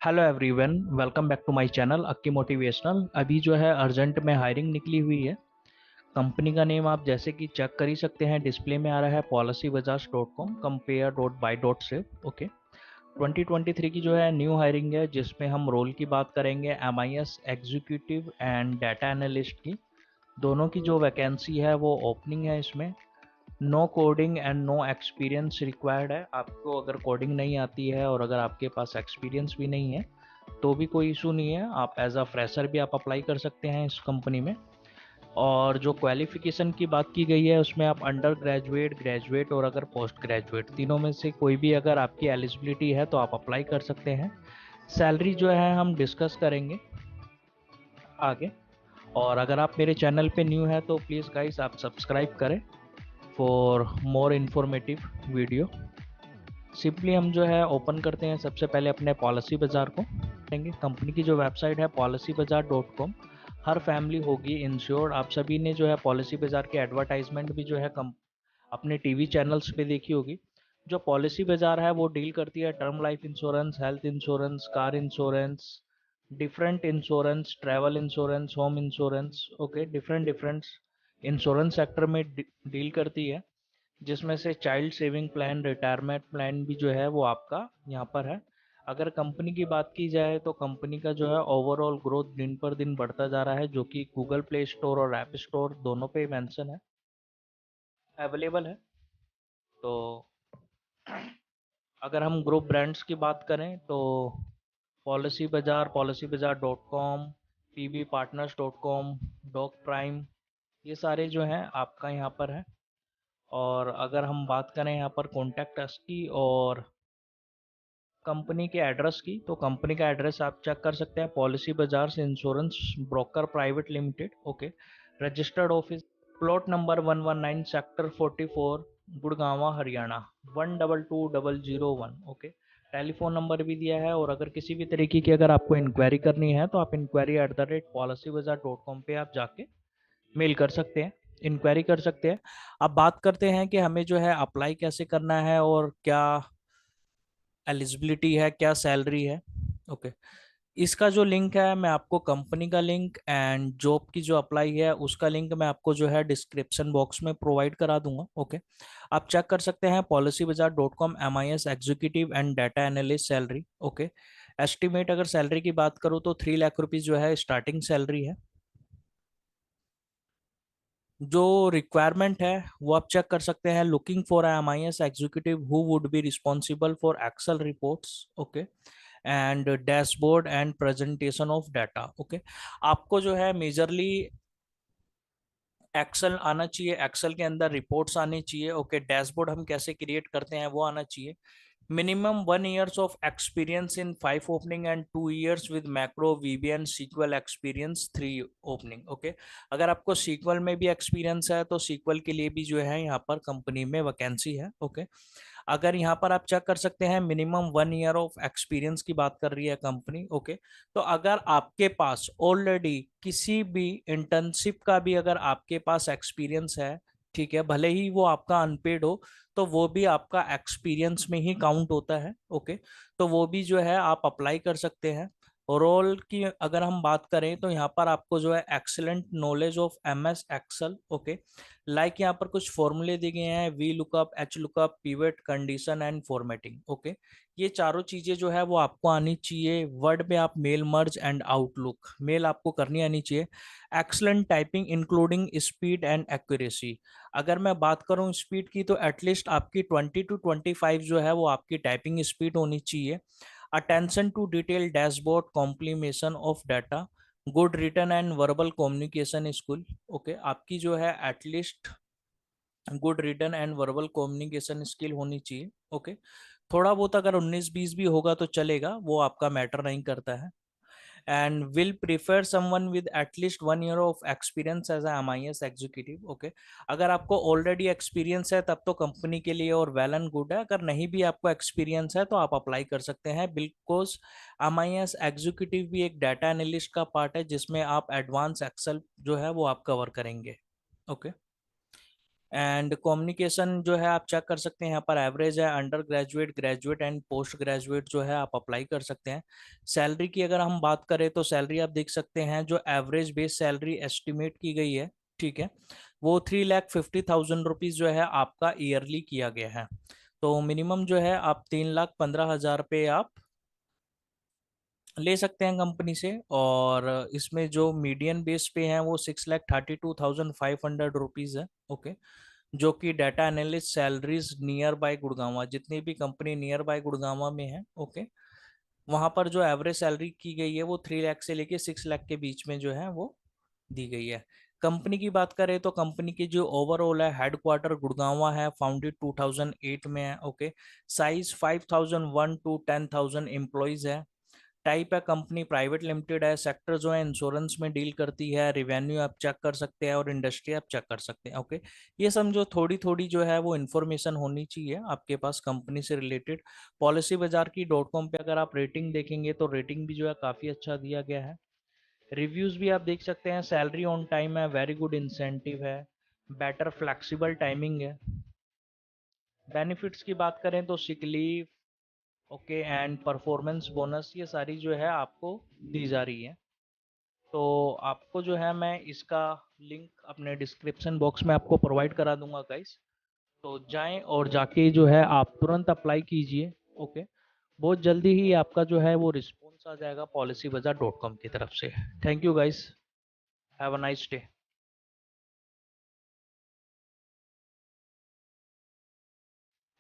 Hello everyone, welcome back to my channel Akki motivational. अभी जो है अर्जेंट में हायरिंग निकली हुई है। कंपनी का नेम आप जैसे कि चेक कर ही सकते हैं, डिस्प्ले में आ रहा है policybajaj.com compare.by.shift। ओके, 2023 की जो है न्यू हायरिंग है, जिसमें हम रोल की बात करेंगे MIS executive and data analyst की। दोनों की जो वैकेंसी है वो ओपनिंग है। इसमें no coding and no experience required है। आपको अगर कोडिंग नहीं आती है और अगर आपके पास एक्सपीरियंस भी नहीं है तो भी कोई इशू नहीं है। आप एज अ फ्रेशर भी आप अप्लाई कर सकते हैं इस कंपनी में। और जो क्वालिफिकेशन की बात की गई है उसमें आप अंडर ग्रेजुएट, ग्रेजुएट और अगर पोस्ट ग्रेजुएट, तीनों में से कोई भी अगर आपकी एलिजिबिलिटी है तो आप अप्लाई कर सकते हैं। सैलरी जो है हम डिस्कस करेंगे आगे। और अगर आप मेरे चैनल पे न्यू है तो प्लीज़ गाइस आप सब्सक्राइब करें for more informative video. Simply हम जो है ओपन करते हैं सबसे पहले अपने पॉलिसी बाज़ार को। कंपनी की जो वेबसाइट है policybazar.com। हर फैमिली होगी इंश्योर्ड। आप सभी ने जो है पॉलिसी बाज़ार की एडवर्टाइजमेंट भी जो है कम अपने टीवी चैनल्स पे देखी होगी। जो पॉलिसी बाज़ार है वो डील करती है term life insurance, health insurance, car insurance, different insurance, travel insurance, home insurance. Okay, different different insurance sector में डील करती है, जिसमें से child saving plan, retirement plan भी जो है वो आपका यहाँ पर है। अगर कंपनी की बात की जाए तो कंपनी का जो है ओवरऑल ग्रोथ दिन पर दिन बढ़ता जा रहा है, जो कि गूगल प्ले स्टोर और ऐप स्टोर दोनों पे मेंशन है, अवेलेबल है। तो अगर हम ग्रुप ब्रांड्स की बात करें तो पॉलिसी बाजार, policybazar.com, pbpartners.com, डॉग प्राइम, ये सारे जो हैं आपका यहाँ पर है। और अगर हम बात करें यहाँ पर कॉन्टैक्ट अस की और कंपनी के एड्रेस की, तो कंपनी का एड्रेस आप चेक कर सकते हैं, पॉलिसी बाजार से insurance broker private limited. Okay, registered office plot number 119 sector 44 Gurgaon Haryana 122001। Okay, telephone number भी दिया है। और अगर किसी भी तरीके की अगर आपको इंक्वायरी करनी है तो आप inquiry@policybazar.com पे आप जाके मेल कर सकते हैं, इंक्वायरी कर सकते हैं। अब बात करते हैं कि हमें जो है अप्लाई कैसे करना है और क्या एलिजिबिलिटी है, क्या सैलरी है। ओके, इसका जो लिंक है मैं आपको कंपनी का लिंक एंड जॉब की जो अप्लाई है उसका लिंक मैं आपको जो है डिस्क्रिप्शन बॉक्स में प्रोवाइड करा दूंगा। ओके, आप चेक कर सकते हैं policybazar.com MIS executive and data analyst salary. Okay, estimate अगर सैलरी की बात करूँ तो 3 लाख रुपीज जो है स्टार्टिंग सैलरी है। जो रिक्वायरमेंट है वो आप चेक कर सकते हैं, looking for MIS executive who would be responsible for excel reports. Okay, and dashboard and presentation of data. Okay, आपको जो है मेजरली एक्सेल आना चाहिए, एक्सेल के अंदर रिपोर्ट्स आनी चाहिए। ओके, डैशबोर्ड हम कैसे क्रिएट करते हैं वो आना चाहिए। Minimum 1 years of experience in 5 opening and 2 years with macro VBA and SQL experience 3 opening। Okay, अगर आपको SQL में भी एक्सपीरियंस है तो SQL के लिए भी जो है यहाँ पर कंपनी में वैकेंसी है। ओके, अगर यहाँ पर आप चेक कर सकते हैं मिनिमम 1 year ऑफ एक्सपीरियंस की बात कर रही है कंपनी। ओके, तो अगर आपके पास ऑलरेडी किसी भी इंटर्नशिप का भी अगर आपके पास एक्सपीरियंस है, ठीक है, भले ही वो आपका अनपेड हो, तो वो भी आपका एक्सपीरियंस में ही काउंट होता है। ओके, तो वो भी जो है आप अप्लाई कर सकते हैं। रोल की अगर हम बात करें तो यहाँ पर आपको जो है excellent knowledge of MS excel. Okay, like यहाँ पर कुछ फॉर्मूले दिए गए हैं, V lookup, H lookup, pivot, condition and formatting. Okay, ये चारों चीजें जो है वो आपको आनी चाहिए। वर्ड में आप mail merge and Outlook mail आपको करनी आनी चाहिए। Excellent typing including speed and accuracy. अगर मैं बात करूं स्पीड की तो एटलीस्ट आपकी 20 to 25 जो है वो आपकी टाइपिंग स्पीड होनी चाहिए। Attention to detail dashboard compilation of data, good written and verbal communication skill. Okay, आपकी जो है at least good written and verbal communication skill होनी चाहिए। ओके, थोड़ा बहुत अगर 19-20 भी होगा तो चलेगा, वो आपका मैटर नहीं करता है। And will prefer someone with at least 1 year of experience as a MIS executive. Okay, अगर आपको ऑलरेडी एक्सपीरियंस है तब तो कंपनी के लिए और वेल एंड गुड है। अगर नहीं भी आपको एक्सपीरियंस है तो आप अप्लाई कर सकते हैं, बिकॉज MIS एग्जीक्यूटिव भी एक डाटा एनालिस्ट का पार्ट है जिसमें आप एडवांस एक्सेल जो है वो आप कवर करेंगे। ओके, एंड कम्युनिकेशन जो है आप चेक कर सकते हैं, यहाँ पर एवरेज है, under graduate, graduate and post graduate जो है आप अप्लाई कर सकते हैं। सैलरी की अगर हम बात करें तो सैलरी आप देख सकते हैं, जो एवरेज बेस सैलरी एस्टिमेट की गई है, ठीक है, वो 3,50,000 रुपीज जो है आपका ईयरली किया गया है। तो मिनिमम जो है आप 3,15,000 पे आप ले सकते हैं कंपनी से। और इसमें जो मीडियन बेस पे है वो 6,32,500 रुपीज है। ओके, जो कि data analyst salaries near by Gurgaon, जितनी भी कंपनी नियर बाय गुड़गांव में है, ओके, वहां पर जो एवरेज सैलरी की गई है वो 3 लाख से लेके 6 लाख के बीच में जो है वो दी गई है। कंपनी की बात करें तो कंपनी की जो ओवरऑल है, हेडक्वार्टर गुड़गांव है, फाउंडेड 2008 में है। ओके, साइज 5,001 टू 10,000 एम्प्लॉयज है। टाइप है कंपनी प्राइवेट लिमिटेड है। सेक्टर जो है इंश्योरेंस में डील करती है। रिवेन्यू आप चेक कर सकते हैं और इंडस्ट्री आप चेक कर सकते हैं। ओके, ये समझो थोड़ी थोड़ी जो है वो इन्फॉर्मेशन होनी चाहिए आपके पास कंपनी से रिलेटेड। पॉलिसी बाजार की .com पे अगर आप रेटिंग देखेंगे तो रेटिंग भी जो है काफ़ी अच्छा दिया गया है। रिव्यूज़ भी आप देख सकते हैं, सैलरी ऑन टाइम है, वेरी गुड इंसेंटिव है, बेटर फ्लेक्सिबल टाइमिंग है। बेनिफिट्स की बात करें तो sick leave, okay, and performance bonus, ये सारी जो है आपको दी जा रही है। तो आपको जो है मैं इसका लिंक अपने डिस्क्रिप्शन बॉक्स में आपको प्रोवाइड करा दूंगा गाइस। तो जाएं और जाके जो है आप तुरंत अप्लाई कीजिए। ओके, बहुत जल्दी ही आपका जो है वो रिस्पॉन्स आ जाएगा policybazaar.com की तरफ से। Thank you guys, have a nice day.